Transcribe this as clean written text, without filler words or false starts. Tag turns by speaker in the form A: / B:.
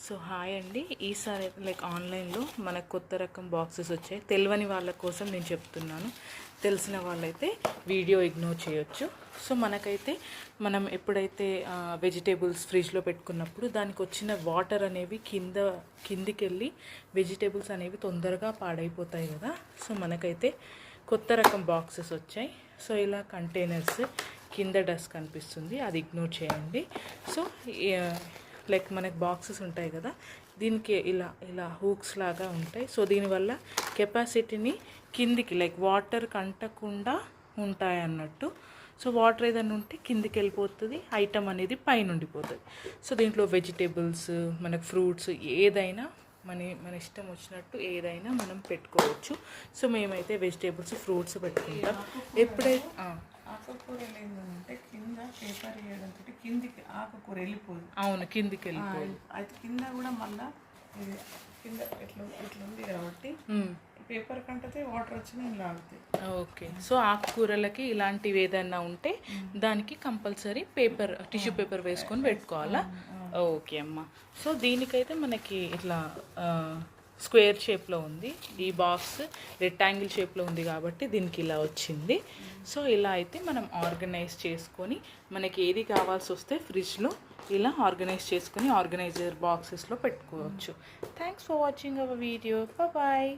A: So hi అండి. ఈసారి like ఆన్లైన్లో మనకు కొత్త రకం బాక్సెస్ వచ్చాయి. తెలియని వాళ్ళ కోసం నేను చెప్తున్నాను. తెలిసిన వాళ్ళైతే వీడియో ఇగ్నోర్ చేయొచ్చు. సో మనకైతే మనం ఎప్పుడైతే వెజిటేబుల్స్ ఫ్రిడ్జ్లో పెట్టుకున్నప్పుడు దానికి వచ్చిన వాటర్ అనేవి కిందికి వెళ్ళి వెజిటేబుల్స్ అనేవి తొందరగా పాడైపోతాయి కదా. సో మనకైతే కొత్త రకం బాక్సెస్ వచ్చాయి. సో ఇలా కంటైనర్స్ కింద డస్ట్ కనిపిస్తుంది, అది ఇగ్నోర్ చేయండి. సో లైక్ మనకు బాక్సెస్ ఉంటాయి కదా, దీనికి ఇలా ఇలా హూక్స్ లాగా ఉంటాయి. సో దీనివల్ల కెపాసిటీని కిందికి లైక్ వాటర్ కంటకుండా ఉంటాయి అన్నట్టు. సో వాటర్ ఏదైనా ఉంటే కిందికి వెళ్ళిపోతుంది, ఐటమ్ అనేది పైన ఉండిపోతుంది. సో దీంట్లో వెజిటేబుల్స్, మనకు ఫ్రూట్స్ ఏదైనా మన ఇష్టం వచ్చినట్టు ఏదైనా మనం పెట్టుకోవచ్చు. సో మేమైతే వెజిటేబుల్స్ ఫ్రూట్స్ పెట్టుకుంటాం. ఎప్పుడైతే
B: ఆకుకూరలు ఏంటంటే కింద పేపర్ వేయడంతో కిందికి ఆకుకూర వెళ్ళిపోదు.
A: అవును, కిందికి వెళ్ళిపోదు.
B: అయితే కింద కూడా మళ్ళీ కింద ఇట్లా ఉంది కాబట్టి పేపర్ కంటే వాటర్ వచ్చి నేను లాగుతాయి.
A: ఓకే. సో ఆకుకూరలకి ఇలాంటివి ఏదైనా ఉంటే దానికి కంపల్సరీ టిష్యూ పేపర్ వేసుకొని పెట్టుకోవాలా? ఓకే అమ్మ. సో దీనికైతే మనకి ఇట్లా స్క్వేర్ షేప్లో ఉంది. ఈ బాక్స్ రెక్టాంగిల్ షేప్లో ఉంది కాబట్టి దీనికి ఇలా వచ్చింది. సో ఇలా అయితే మనం ఆర్గనైజ్ చేసుకొని మనకి ఏది కావాల్సి వస్తే ఫ్రిడ్జ్లో ఇలా ఆర్గనైజ్ చేసుకొని ఆర్గనైజర్ బాక్సెస్లో పెట్టుకోవచ్చు. Thanks for watching our video. Bye.